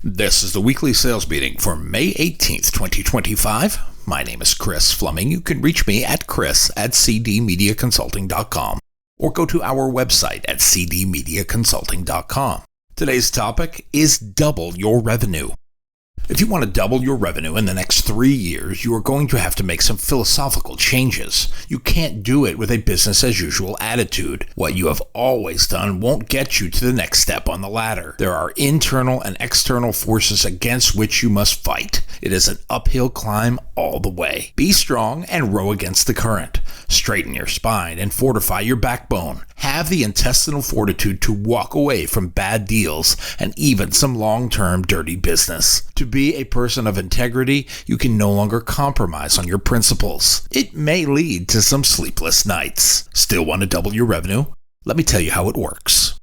This is the weekly sales meeting for May 18th, 2025. My name is Chris Fleming. You can reach me at chris@cdmediaconsulting.com or go to our website at cdmediaconsulting.com. Today's topic is double your revenue. If you want to double your revenue in the next 3 years, you are going to have to make some philosophical changes. You can't do it with a business-as-usual attitude. What you have always done won't get you to the next step on the ladder. There are internal and external forces against which you must fight. It is an uphill climb all the way. Be strong and row against the current. Straighten your spine and fortify your backbone. Have the intestinal fortitude to walk away from bad deals and even some long-term dirty business. To be a person of integrity, you can no longer compromise on your principles. It may lead to some sleepless nights. Still want to double your revenue? Let me tell you how it works.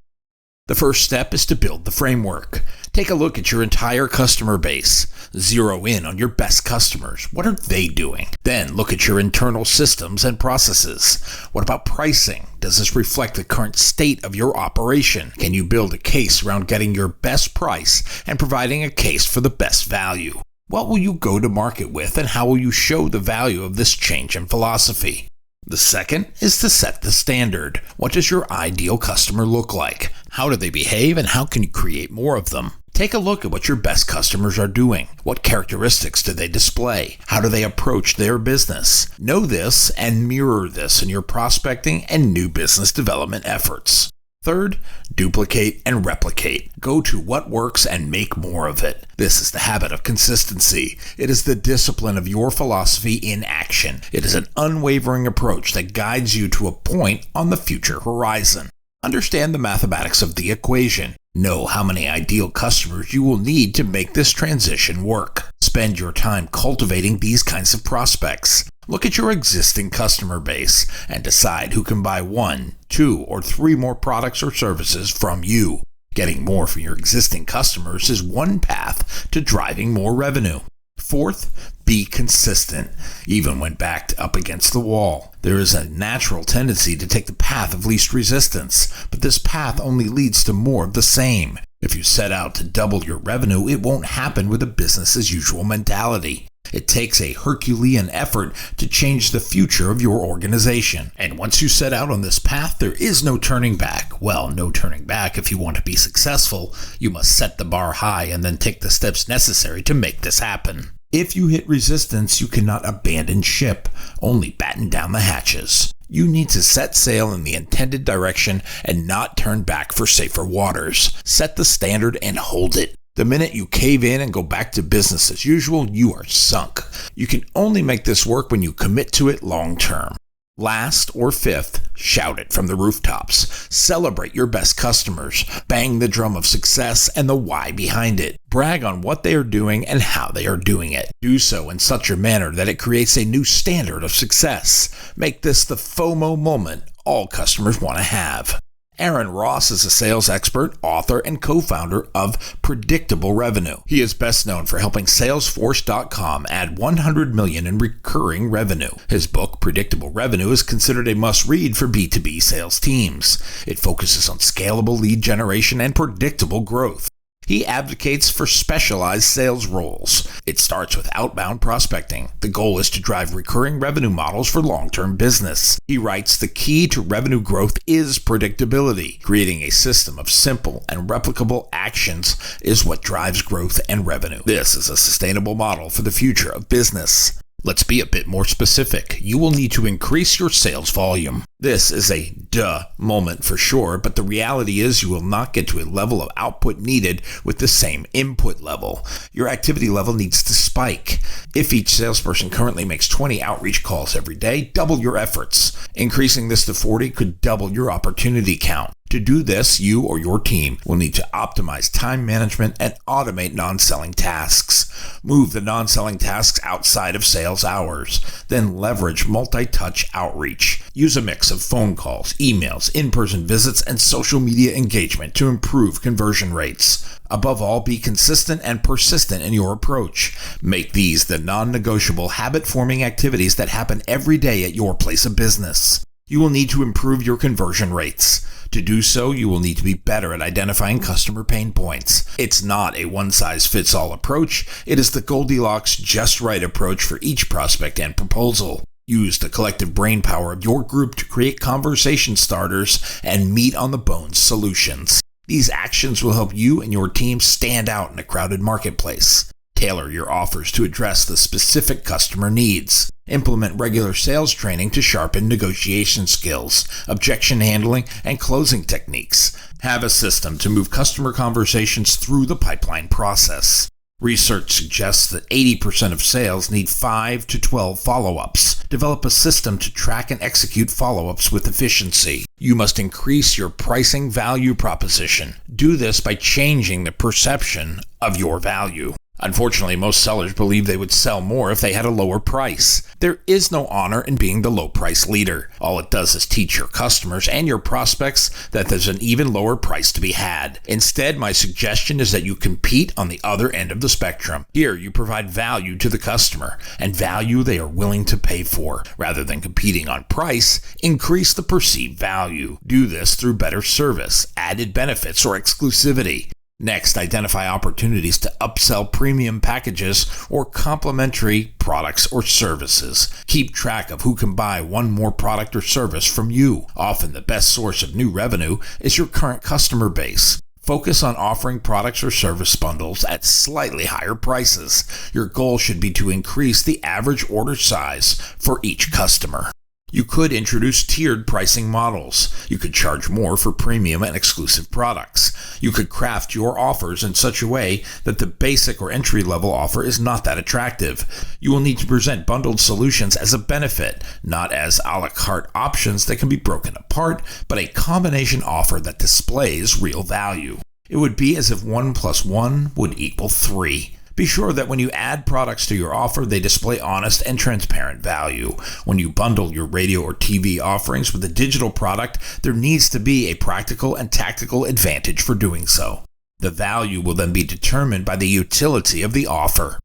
The first step is to build the framework. Take a look at your entire customer base. Zero in on your best customers. What are they doing? Then look at your internal systems and processes. What about pricing? Does this reflect the current state of your operation? Can you build a case around getting your best price and providing a case for the best value? What will you go to market with, and how will you show the value of this change in philosophy? The second is to set the standard. What does your ideal customer look like? How do they behave, and how can you create more of them? Take a look at what your best customers are doing. What characteristics do they display? How do they approach their business? Know this and mirror this in your prospecting and new business development efforts. Third, duplicate and replicate. Go to what works and make more of it. This is the habit of consistency. It is the discipline of your philosophy in action. It is an unwavering approach that guides you to a point on the future horizon. Understand the mathematics of the equation. Know how many ideal customers you will need to make this transition work. Spend your time cultivating these kinds of prospects. Look at your existing customer base and decide who can buy 1, 2, or 3 more products or services from you. Getting more from your existing customers is one path to driving more revenue. Fourth, be consistent, even when backed up against the wall. There is a natural tendency to take the path of least resistance, but this path only leads to more of the same. If you set out to double your revenue, it won't happen with a business-as-usual mentality. It takes a Herculean effort to change the future of your organization. And once you set out on this path, there is no turning back. Well, no turning back if you want to be successful. You must set the bar high and then take the steps necessary to make this happen. If you hit resistance, you cannot abandon ship, only batten down the hatches. You need to set sail in the intended direction and not turn back for safer waters. Set the standard and hold it. The minute you cave in and go back to business as usual, you are sunk. You can only make this work when you commit to it long term. Last or fifth, shout it from the rooftops. Celebrate your best customers. Bang the drum of success and the why behind it. Brag on what they are doing and how they are doing it. Do so in such a manner that it creates a new standard of success. Make this the FOMO moment all customers want to have. Aaron Ross is a sales expert, author, and co-founder of Predictable Revenue. He is best known for helping Salesforce.com add $100 million in recurring revenue. His book, Predictable Revenue, is considered a must-read for B2B sales teams. It focuses on scalable lead generation and predictable growth. He advocates for specialized sales roles. It starts with outbound prospecting. The goal is to drive recurring revenue models for long-term business. He writes, the key to revenue growth is predictability. Creating a system of simple and replicable actions is what drives growth and revenue. This is a sustainable model for the future of business. Let's be a bit more specific. You will need to increase your sales volume. This is a duh moment for sure, but the reality is you will not get to a level of output needed with the same input level. Your activity level needs to spike. If each salesperson currently makes 20 outreach calls every day, double your efforts. Increasing this to 40 could double your opportunity count. To do this, you or your team will need to optimize time management and automate non-selling tasks. Move the non-selling tasks outside of sales hours. Then leverage multi-touch outreach. Use a mix of phone calls, emails, in-person visits, and social media engagement to improve conversion rates. Above all, be consistent and persistent in your approach. Make these the non-negotiable habit-forming activities that happen every day at your place of business. You will need to improve your conversion rates. To do so, you will need to be better at identifying customer pain points. It's not a one-size-fits-all approach. It is the Goldilocks just right approach for each prospect and proposal. Use the collective brainpower of your group to create conversation starters and meat-on-the-bones solutions. These actions will help you and your team stand out in a crowded marketplace. Tailor your offers to address the specific customer needs. Implement regular sales training to sharpen negotiation skills, objection handling, and closing techniques. Have a system to move customer conversations through the pipeline process. Research suggests that 80% of sales need 5 to 12 follow-ups. Develop a system to track and execute follow-ups with efficiency. You must increase your pricing value proposition. Do this by changing the perception of your value. Unfortunately, most sellers believe they would sell more if they had a lower price. There is no honor in being the low price leader. All it does is teach your customers and your prospects that there's an even lower price to be had. Instead, my suggestion is that you compete on the other end of the spectrum. Here, you provide value to the customer, and value they are willing to pay for. Rather than competing on price, increase the perceived value. Do this through better service, added benefits, or exclusivity. Next, identify opportunities to upsell premium packages or complementary products or services. Keep track of who can buy one more product or service from you. Often the best source of new revenue is your current customer base. Focus on offering products or service bundles at slightly higher prices. Your goal should be to increase the average order size for each customer. You could introduce tiered pricing models. You could charge more for premium and exclusive products. You could craft your offers in such a way that the basic or entry-level offer is not that attractive. You will need to present bundled solutions as a benefit, not as a la carte options that can be broken apart, but a combination offer that displays real value. It would be as if 1 + 1 would equal 3. Be sure that when you add products to your offer, they display honest and transparent value. When you bundle your radio or TV offerings with a digital product, there needs to be a practical and tactical advantage for doing so. The value will then be determined by the utility of the offer.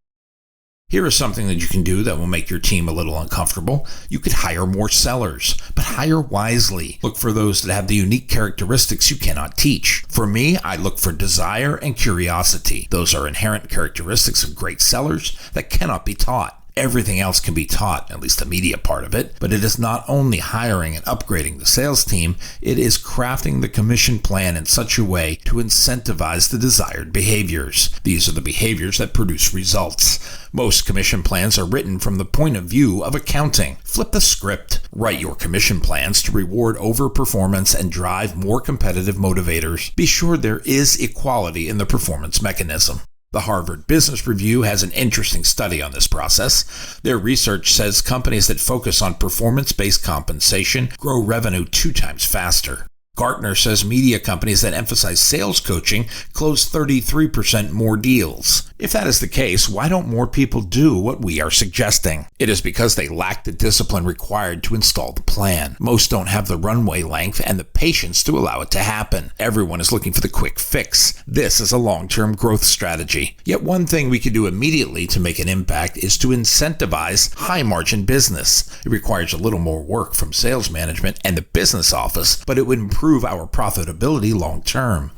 Here is something that you can do that will make your team a little uncomfortable. You could hire more sellers, but hire wisely. Look for those that have the unique characteristics you cannot teach. For me, I look for desire and curiosity. Those are inherent characteristics of great sellers that cannot be taught. Everything else can be taught, at least the media part of it, but it is not only hiring and upgrading the sales team, it is crafting the commission plan in such a way to incentivize the desired behaviors. These are the behaviors that produce results. Most commission plans are written from the point of view of accounting. Flip the script. Write your commission plans to reward overperformance and drive more competitive motivators. Be sure there is equality in the performance mechanism. The Harvard Business Review has an interesting study on this process. Their research says companies that focus on performance-based compensation grow revenue 2 times faster. Gartner says media companies that emphasize sales coaching close 33% more deals. If that is the case, why don't more people do what we are suggesting? It is because they lack the discipline required to install the plan. Most don't have the runway length and the patience to allow it to happen. Everyone is looking for the quick fix. This is a long-term growth strategy. Yet one thing we can do immediately to make an impact is to incentivize high-margin business. It requires a little more work from sales management and the business office, but it would improve our profitability long-term.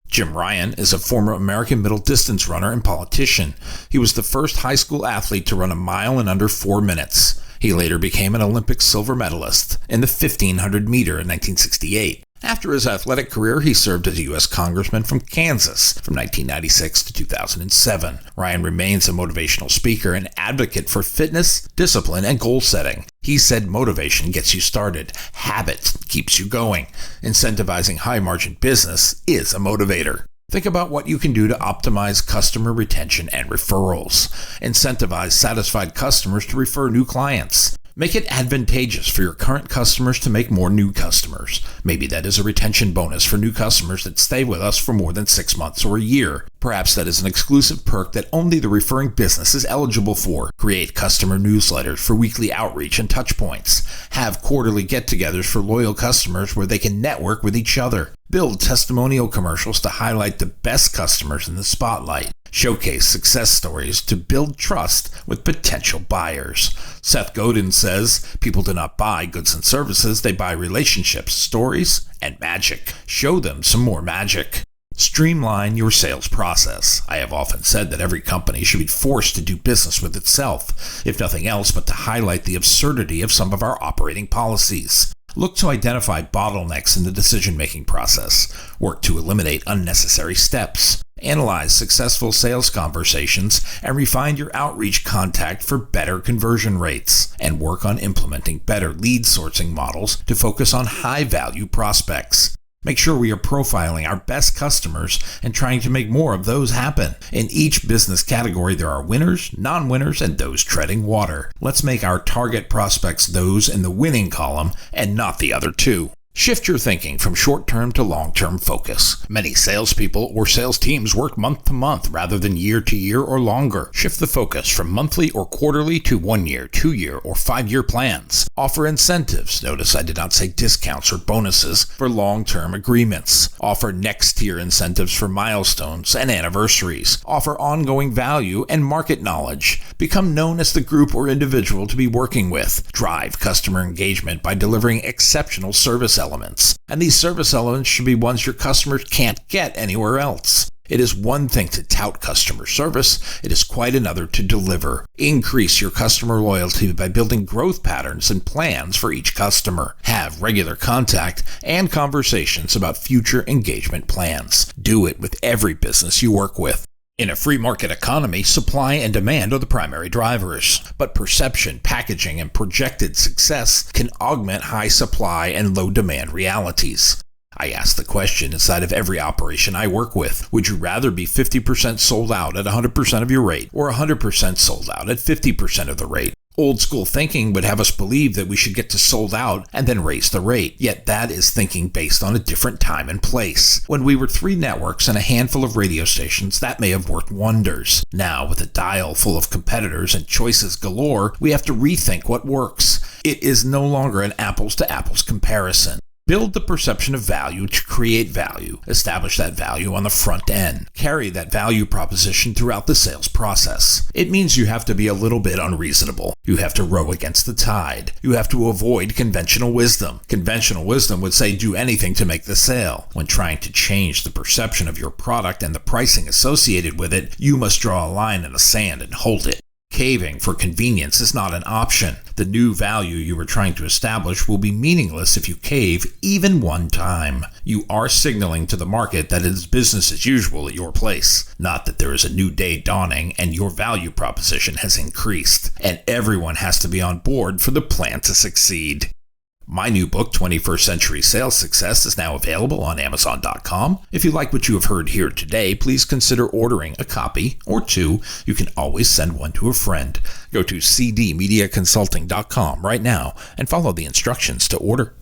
Jim Ryan is a former American middle distance runner and politician. He was the first high school athlete to run a mile in under 4 minutes. He later became an Olympic silver medalist in the 1500 meter in 1968. After his athletic career, he served as a U.S. Congressman from Kansas from 1996 to 2007. Ryan remains a motivational speaker and advocate for fitness, discipline, and goal setting. He said motivation gets you started. Habit keeps you going. Incentivizing high-margin business is a motivator. Think about what you can do to optimize customer retention and referrals. Incentivize satisfied customers to refer new clients. Make it advantageous for your current customers to make more new customers. Maybe that is a retention bonus for new customers that stay with us for more than 6 months or a year. Perhaps that is an exclusive perk that only the referring business is eligible for. Create customer newsletters for weekly outreach and touch points. Have quarterly get-togethers for loyal customers where they can network with each other. Build testimonial commercials to highlight the best customers in the spotlight. Showcase success stories to build trust with potential buyers. Seth Godin says, people do not buy goods and services, they buy relationships, stories, and magic. Show them some more magic. Streamline your sales process. I have often said that every company should be forced to do business with itself, if nothing else but to highlight the absurdity of some of our operating policies. Look to identify bottlenecks in the decision-making process. Work to eliminate unnecessary steps. Analyze successful sales conversations and refine your outreach contact for better conversion rates. And work on implementing better lead sourcing models to focus on high-value prospects. Make sure we are profiling our best customers and trying to make more of those happen. In each business category, there are winners, non-winners, and those treading water. Let's make our target prospects those in the winning column and not the other two. Shift your thinking from short-term to long-term focus. Many salespeople or sales teams work month to month rather than year to year or longer. Shift the focus from monthly or quarterly to 1 year, 2 year, or 5 year plans. Offer incentives. Notice I did not say discounts or bonuses for long-term agreements. Offer next-tier incentives for milestones and anniversaries. Offer ongoing value and market knowledge. Become known as the group or individual to be working with. Drive customer engagement by delivering exceptional service elements. And these service elements should be ones your customers can't get anywhere else. It is one thing to tout customer service, it is quite another to deliver. Increase your customer loyalty by building growth patterns and plans for each customer. Have regular contact and conversations about future engagement plans. Do it with every business you work with. In a free market economy, supply and demand are the primary drivers, but perception, packaging, and projected success can augment high supply and low demand realities. I ask the question inside of every operation I work with. Would you rather be 50% sold out at 100% of your rate or 100% sold out at 50% of the rate? Old school thinking would have us believe that we should get to sold out and then raise the rate. Yet that is thinking based on a different time and place. When we were 3 networks and a handful of radio stations, that may have worked wonders. Now, with a dial full of competitors and choices galore, we have to rethink what works. It is no longer an apples to apples comparison. Build the perception of value to create value. Establish that value on the front end. Carry that value proposition throughout the sales process. It means you have to be a little bit unreasonable. You have to row against the tide. You have to avoid conventional wisdom. Conventional wisdom would say do anything to make the sale. When trying to change the perception of your product and the pricing associated with it, you must draw a line in the sand and hold it. Caving for convenience is not an option. The new value you are trying to establish will be meaningless if you cave even one time. You are signaling to the market that it is business as usual at your place, not that there is a new day dawning and your value proposition has increased, and everyone has to be on board for the plan to succeed. My new book, 21st Century Sales Success, is now available on Amazon.com. If you like what you have heard here today, please consider ordering a copy or 2. You can always send one to a friend. Go to cdmediaconsulting.com right now and follow the instructions to order.